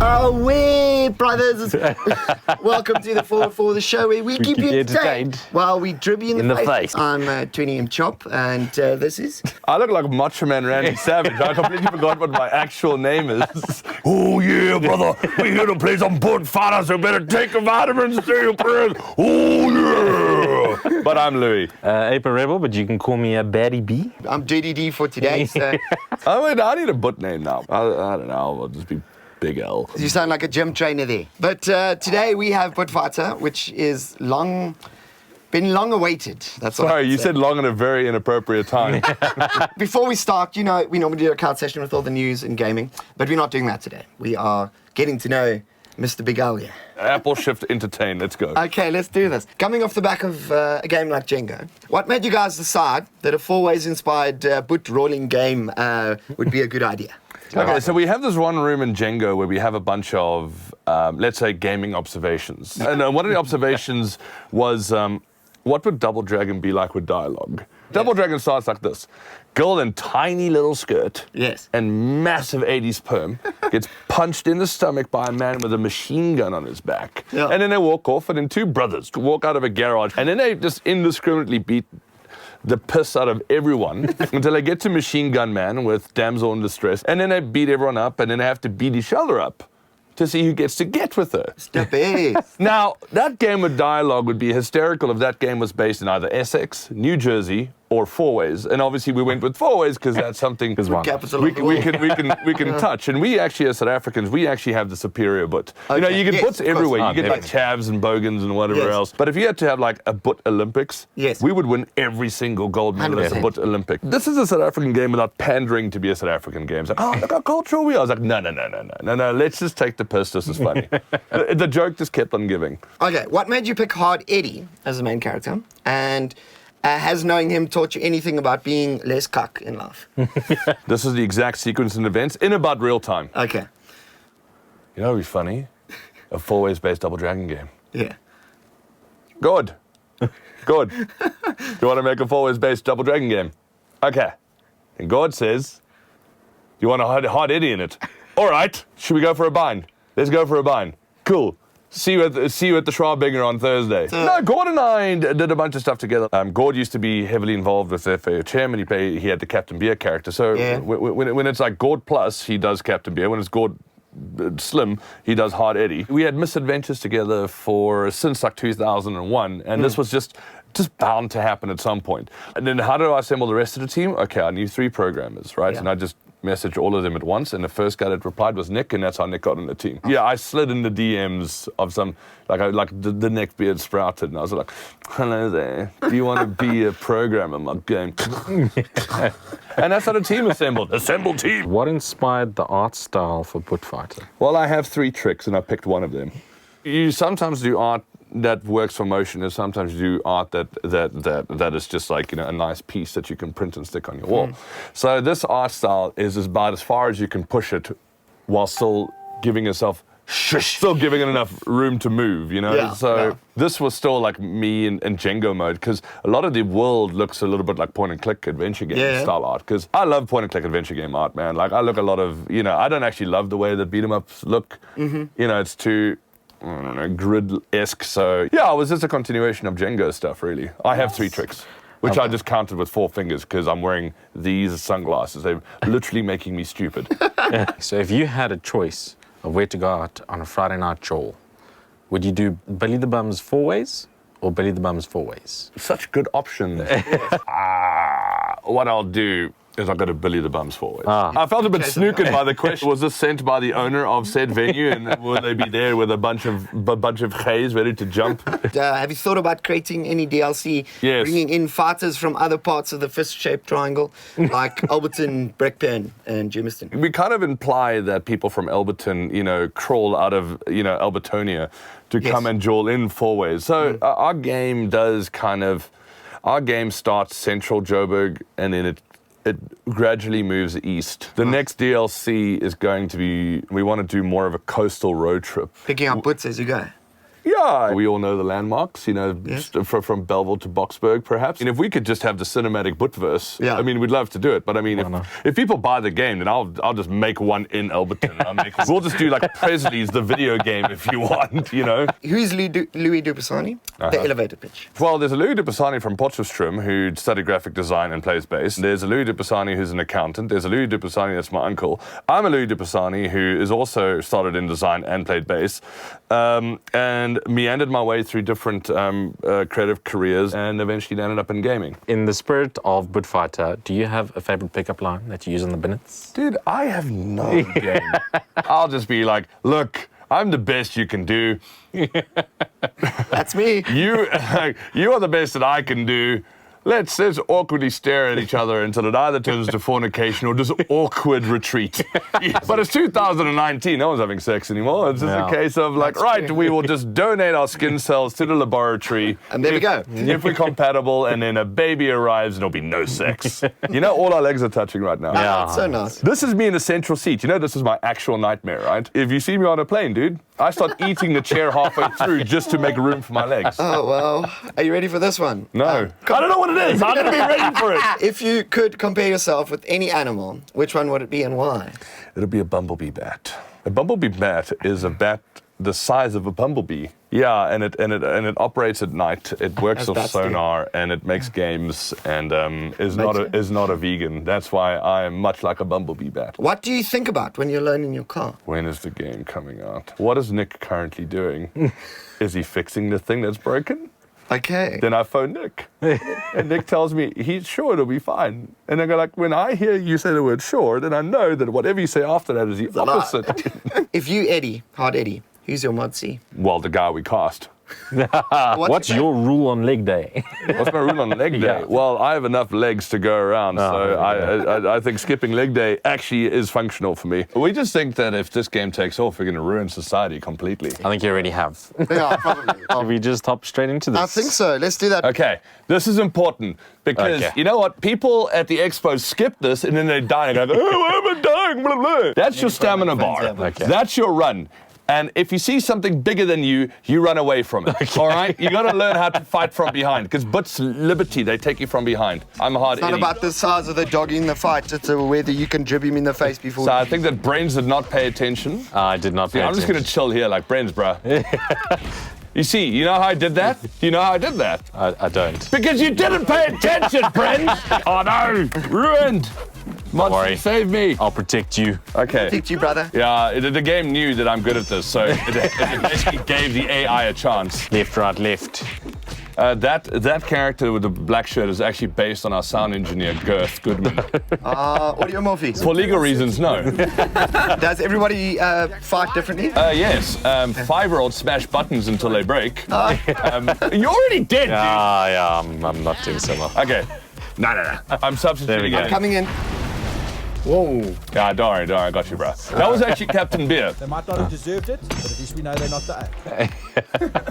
Away, brothers! Welcome to the 4 the show where we keep you entertained while we drib you in the face. I'm 20M Chop, and this is... I look like Macho Man Randy Savage. I completely forgot what my actual name is. Oh yeah, brother, we're here to play some Boet fighters, so better take your vitamins, stay your prayers. Oh yeah! But I'm Louis. Ape Rebel, but you can call me a Baddie B. I'm JDD for today, so... Oh wait, I need a Boet name now. I don't know, I'll just be Big L. You sound like a gym trainer there. But today we have Boet Fighter, which is been long awaited. That's Sorry, you said long in a very inappropriate time. Before we start, we normally do a card session with all the news and gaming, but we're not doing that today. We are getting to know Mr. Big L here. Apple Shift Entertain, let's go. Okay, let's do this. Coming off the back of a game like Jenga, what made you guys decide that a 4-ways inspired Boet rolling game would be a good idea? Okay, so we have this one room in Jenga where we have a bunch of, let's say, gaming observations. And one of the observations was, what would Double Dragon be like with dialogue? Double Dragon starts like this. Girl in tiny little skirt and massive 80s perm gets punched in the stomach by a man with a machine gun on his back. Yeah. And then they walk off, and then two brothers walk out of a garage, and then they just indiscriminately beat the piss out of everyone until they get to Machine Gun Man with Damsel in Distress, and then they beat everyone up, and then they have to beat each other up to see who gets to get with her. Step in. Now, that game with dialogue would be hysterical if that game was based in either Essex, New Jersey, or 4-ways. And obviously we went with 4-ways because that's something we can touch. And we actually, as South Africans, we actually have the superior Boet. Okay. You get Boets everywhere. You get like Chavs and Bogans and whatever else. But if you had to have like a Boet Olympics, we would win every single gold medal at a Boet Olympic. This is a South African game without pandering to be a South African game. It's like, oh, look how cultural we are. I was like, no, let's just take the piss. This is funny. The joke just kept on giving. Okay, what made you pick Hard Eddie as the main character? And has knowing him taught you anything about being less cuck in life? This is the exact sequence and events in about real time. Okay. You know what would be funny? A 4-ways based Double Dragon game. Yeah. Good. You want to make a 4-ways based Double Dragon game? Okay. And God says, you want a Hard Eddie in it? All right. Should we go for a bind? Let's go for a bind. Cool. See you at the Schwabinger on Thursday. No, Gord and I did a bunch of stuff together. Gord used to be heavily involved with the FAO chairman. He had the Captain Beer character. So when it's like Gord Plus, he does Captain Beer. When it's Gord Slim, he does Hard Eddie. We had misadventures together since like 2001, and this was just bound to happen at some point. And then how do I assemble the rest of the team? Okay, I knew 3 programmers, right? Yeah. And I just messaged all of them at once, and the first guy that replied was Nick, and that's how Nick got on the team. Yeah, I slid in the DMs of some, like the neck beard sprouted, and I was like, hello there, do you want to be a programmer in my game? And that's how the team assembled. Assemble team! What inspired the art style for Boet Fighter? Well, I have 3 tricks, and I picked one of them. You sometimes do art that works for motion, and sometimes you do art that is just like, a nice piece that you can print and stick on your wall. So this art style is about as far as you can push it while still giving yourself still giving it enough room to move, This was still like me in Jenga mode, because a lot of the world looks a little bit like point and click adventure game style art, because I love point and click adventure game art, man. Like I look a lot of, I don't actually love the way that beat 'em ups look. It's too grid-esque. So yeah, it was just a continuation of Jenga stuff, really. I have 3 tricks, which I just counted with 4 fingers because I'm wearing these sunglasses. They're literally making me stupid. So if you had a choice of where to go out on a Friday night troll, would you do Billy the Bums 4-ways or Billy the Bums 4-ways? Such good options. What I'll do is I'll go to Billy the Bums 4-ways. I felt a bit snookered by the question. Was this sent by the owner of said venue, and will they be there with a bunch of gays ready to jump? Have you thought about creating any DLC, bringing in fighters from other parts of the fist-shaped triangle, like Alberton, Brekpan, and Germiston? We kind of imply that people from Alberton, crawl out of, Albertonia to come and duel in 4-ways. So our game starts central Joburg, and then it gradually moves east. The next DLC is going to be, we want to do more of a coastal road trip. Picking up Boets as you go. Yeah, we all know the landmarks, you know, Yes. from Belleville to Boxburg, perhaps. And if we could just have the cinematic Boetverse, Yeah. I mean, we'd love to do it. But I mean, if people buy the game, then I'll just make one in Alberton. We'll just do like Presley's the video game if you want, you know. Who's Louis Dubussani? The elevator pitch. Well, there's a Louis Dubussani from Potchefstroom who studied graphic design and plays bass. There's a Louis Dubussani who's an accountant. There's a Louis Dubussani that's my uncle. I'm a Louis Dubussani who is also started in design and played bass, and meandered my way through different creative careers and eventually landed up in gaming. In the spirit of Boet Fighter, do you have a favorite pickup line that you use in the minutes? Dude, I have no game. I'll just be like, look, I'm the best you can do. That's me. You are the best that I can do. Let's awkwardly stare at each other until it either turns to fornication or just awkward retreat. But it's 2019. No one's having sex anymore. It's just a case of like, right, we will just donate our skin cells to the laboratory. And there we go. If we're compatible, and then a baby arrives and there'll be no sex. You know, all our legs are touching right now. Yeah. That's so nice. This is me in the central seat. You know, this is my actual nightmare, right? If you see me on a plane, dude, I start eating the chair halfway through just to make room for my legs. Oh, well. Are you ready for this one? No. I don't know what it is. I'm going to be ready for it. If you could compare yourself with any animal, which one would it be and why? It'll be a bumblebee bat. A bumblebee bat is a bat the size of a bumblebee. Yeah, and it operates at night. It works As off bats do. sonar, and it makes games, and is not a vegan. That's why I am much like a bumblebee bat. What do you think about when you're alone in your car? When is the game coming out? What is Nick currently doing? Is he fixing the thing that's broken? Okay. Then I phone Nick, and Nick tells me he's sure it'll be fine. And I go like, when I hear you say the word sure, then I know that whatever you say after that is the opposite. If you Eddie, Hard Eddie, who's your mod C? Well, the guy we cast. What's your rule on leg day? What's my rule on leg day? Yeah. Well, I have enough legs to go around, so I think skipping leg day actually is functional for me. We just think that if this game takes off, we're going to ruin society completely. I think you already have. Yeah, probably. Should we just hop straight into this? I think so. Let's do that. Okay, this is important because you know what? People at the expo skip this and then they die and go, oh, why am I dying? Blah, blah. That's your stamina bar. Okay. That's your run. And if you see something bigger than you, you run away from it. Okay. All right? You got to learn how to fight from behind because Boet's liberty, they take you from behind. I'm a hard It's not Eddie. about the size of the dog in the fight. It's whether you can jib him in the face before. So I think that Brains did not pay attention. I did not pay I'm just going to chill here like Brains, bro. You see, you know how I did that? Do you know how I did that? I don't. Because you didn't pay attention, Brains. Oh no, ruined. Don't worry. Save me. I'll protect you. Okay. Teach you, brother. Yeah, the game knew that I'm good at this, so it basically gave the AI a chance. Left, right, left. That character with the black shirt is actually based on our sound engineer, Girth Goodman. Audio Morphe. For legal reasons, no. Does everybody fight differently? Yes, 5-year-olds smash buttons until they break. You're already dead, Yeah, I'm not doing so well. dude. Okay. No. I'm substituting There we it. go. Coming in. Whoa. Yeah, don't worry, I got you, bro. That was actually Captain Beer. They might not have deserved it, but at least we know they're not the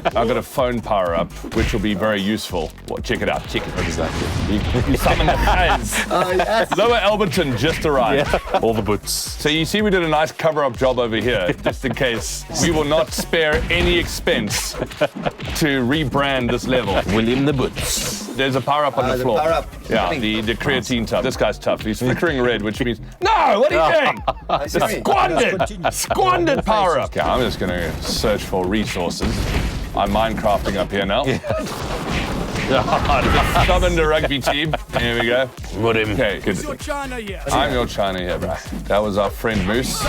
I've got a phone power-up, which will be very useful. Well, check it out, check it. Exactly. You summon the fans. Oh, yes. Lower Alberton just arrived. All the boots. So you see we did a nice cover-up job over here, just in case. We will not spare any expense to rebrand this level. William the Boots. There's a power-up on the the floor. power-up. Yeah, Coming. the creatine tough. This guy's tough. He's flickering red, which means, no, what are you doing? Squandered power-up. Okay, I'm just going to search for resources. I'm Minecrafting up here now. Summoned a rugby team. Here we go. Okay, good. China here. I'm your China here, bro. That was our friend Moose,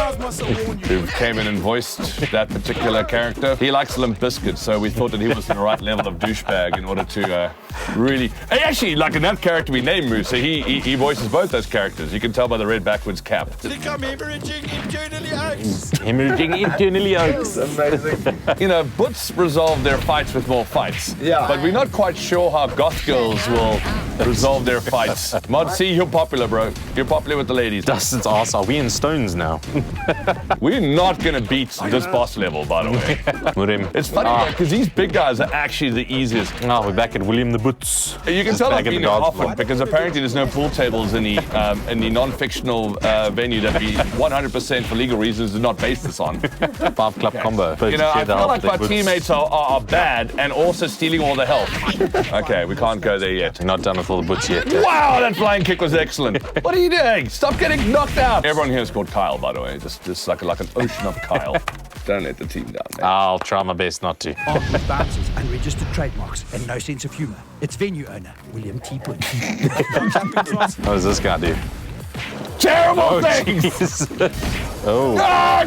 who came in and voiced that particular character. He likes Limp Bizkit, so we thought that he was the right level of douchebag in order to really... Hey, actually, like in that character we named Moose, so he voices both those characters. You can tell by the red backwards cap. Become hemorrhaging internally oaks. Hemorrhaging internally oaks. Amazing. You know, Butts resolve their fights with more fights. Yeah. But we're not quite sure sure how goth girls will resolve their fights. Mod C, you're popular, bro. You're popular with the ladies. Dustin's ass. Are we in stones now? We're not gonna beat this boss level, by the way. Murim. It's funny because these big guys are actually the easiest. Oh, we're back at William the Boots. You can Just tell back I've at the been here dance often floor. because apparently there's no pool tables in the non-fictional venue that we 100% for legal reasons did not base this on. 5-club combo. You know, I feel like my teammates are bad and also stealing all the health. Okay, we can't go there yet. You're not done with all the boots yet. Wow, that flying kick was excellent. What are you doing? Stop getting knocked out. Everyone here is called Kyle, by the way. Just like an ocean of Kyle. Don't let the team down, man. I'll try my best not to. Bouncers, unregistered trademarks, and no sense of humour. It's venue owner, William T. Putt. What does this guy do? Terrible things! jeez. Oh. Ah!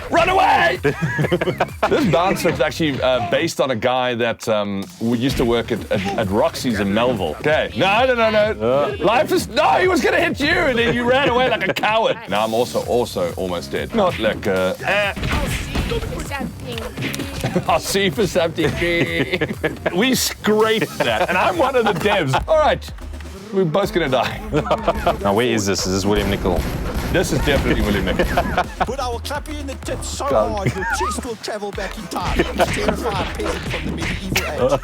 Run away! This bouncer is actually based on a guy that used to work at Roxy's in Melville. Okay. No. Life is... No, he was going to hit you and then you ran away like a coward. Now I'm also almost dead. Not like... I'll see you for something. We scraped that and I'm one of the devs. All right. We're both going to die. Now, where is this? Is this William Nickel? This is definitely William Nick. But I will clap you in the tits so hard your chest will travel back in time. Terrify a peasant from the medieval age.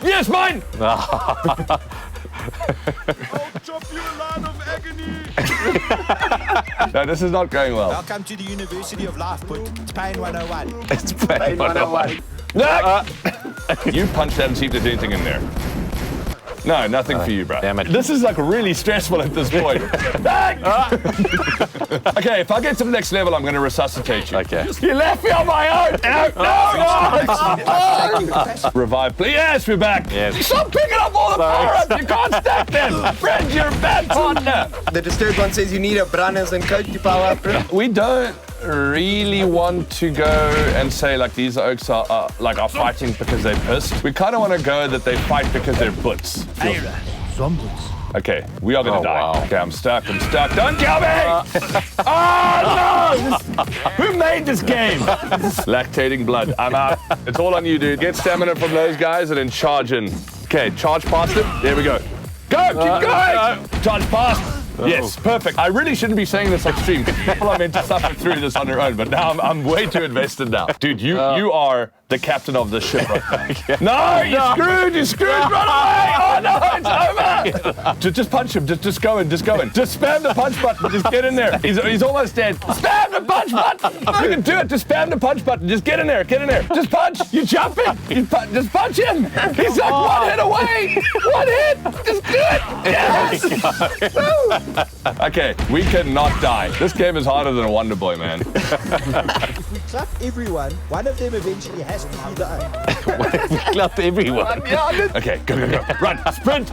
Yes, mine! I'll drop you a line of agony. No, this is not going well. Welcome to the University of Life, but it's Pain 101. It's Pain 101. No! You punched that and see if there's anything in there. No, nothing for you, bro. Damn it. This is like really stressful at this point. Okay, if I get to the next level, I'm going to resuscitate you. Okay. You left me on my own! No! Revive, please. Yes, we're back. Yes. Stop picking up all the power-ups! You can't stack them! Friend, you're a bad partner! The disturbed one says you need a Branners and coat to power up. We don't really want to go and say like these oaks are fighting because they're pissed. We kind of want to go that they fight because they're boots. Okay, we are gonna die. Wow. Okay, I'm stuck. Don't kill me! Oh no! Who made this game? Lactating blood. I'm out. It's all on you, dude. Get stamina from those guys and then charge in. Okay, charge past him. There we go. Go! Keep going! Charge past. Yes, perfect. I really shouldn't be saying this on stream. People are meant to suffer through this on their own, but now I'm way too invested now. Dude, you are the captain of the ship right now. No, you're screwed, run away! Oh no, it's over! Just punch him, just go in. Just spam the punch button, just get in there. He's almost dead. Spam the punch button! You can do it, just spam the punch button, just get in there. Just punch, you jumping, just punch him! He's like one hit away! One hit! Just do it! Yes! Okay, we cannot die. This game is harder than a Wonder Boy, man. If we clap everyone, one of them eventually has to be the owner. We clap everyone. Okay, go. Run, sprint!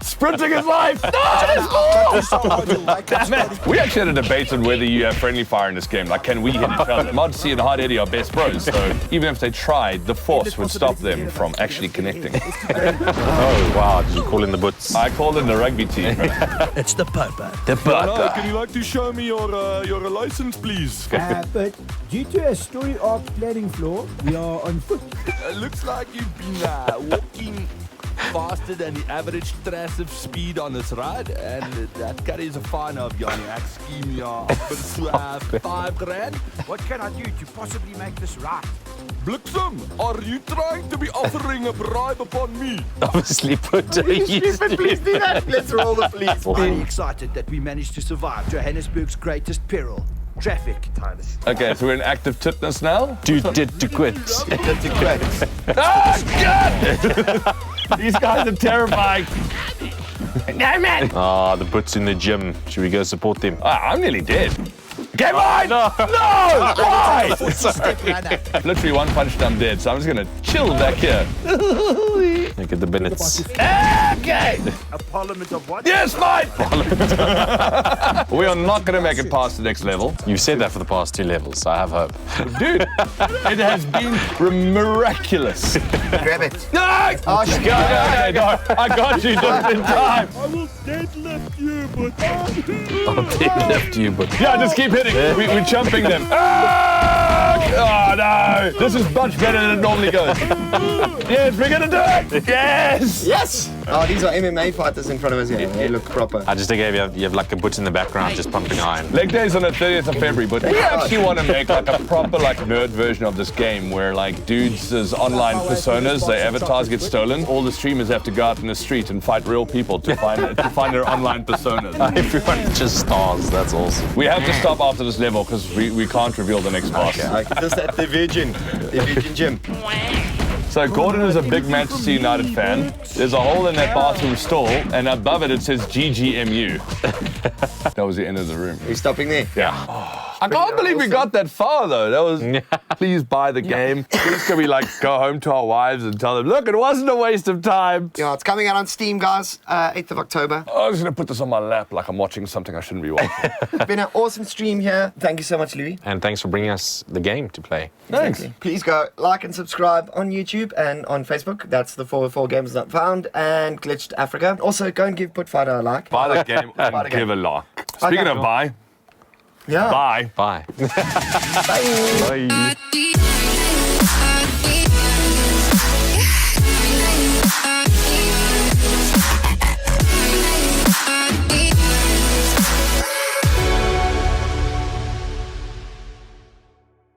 Sprinting is life! No, there's more! Damn it. We actually had a debate on whether you have friendly fire in this game. Like, can we hit each other? Mod C and Hard Eddie are best bros, so even if they tried, the force would stop them from actually connecting. Oh, wow. Did you call in the boots? I called in the rugby team. It's the Popo. The butter. Can you like to show me your license, please? But due to a story arc planning flaw, we are on foot. Looks like you've been walking faster than the average trassive speed on this ride, and that carries a fine of your next scheme. You offers to have $5,000. What can I do to possibly make this right? Bliksem, are you trying to be offering a bribe upon me? Obviously, put Please do that. Let's roll the police. Highly excited that we managed to survive Johannesburg's greatest peril. Traffic. Okay, so we're in active titness now. You did to quit. Ah, God! These guys are terrifying. No, man! Ah, the boots in the gym. Should we go support them? I'm nearly dead. Get mine! No! Why? Literally one punch and I'm dead, so I'm just gonna chill back here. Look at the Bennetts. Okay! A parliament of what? Yes, mine! We are not gonna make it past the next level. You've said that for the past 2 levels, so I have hope. Dude, it has been miraculous. Grab it. No! Oh, shit. No, I got you just in time. I will deadlift you, but I'll deadlift you, but... Yeah, just keep hitting. We're jumping them. Ah! Oh, no. This is much better than it normally goes. Yes, we're gonna do it! Yes! Yes! Oh, these are MMA fighters in front of us here. They look proper. I just think you have like a Boet in the background just pumping iron. Leg day's on the 30th of February, but we actually want to make like a proper like nerd version of this game where like dudes as online personas, their avatars get stolen. All the streamers have to go out in the street and fight real people to find their online personas. Everyone just stars. That's awesome. We have to stop after this level because we can't reveal the next boss. Like just at the Virgin gym. So Gordon is a big Manchester United fan. There's a hole in that bathroom stall, and above it says GGMU. That was the end of the room. Are you stopping there? Yeah. I can't believe we got that far though. That was, please buy the game. Please can we like go home to our wives and tell them, look, it wasn't a waste of time. Yeah, it's coming out on Steam, guys, 8th of October. I was gonna put this on my lap like I'm watching something I shouldn't be watching. It's been an awesome stream here. Thank you so much, Louis. And thanks for bringing us the game to play. Thanks. Exactly. Please go like and subscribe on YouTube and on Facebook. That's the 404 Games Not Found and Glitched Africa. Also, go and give Putfighter a like. Buy the game Buy and the game. give a like. Speaking of buy, Yeah. bye. Bye. Bye. Bye.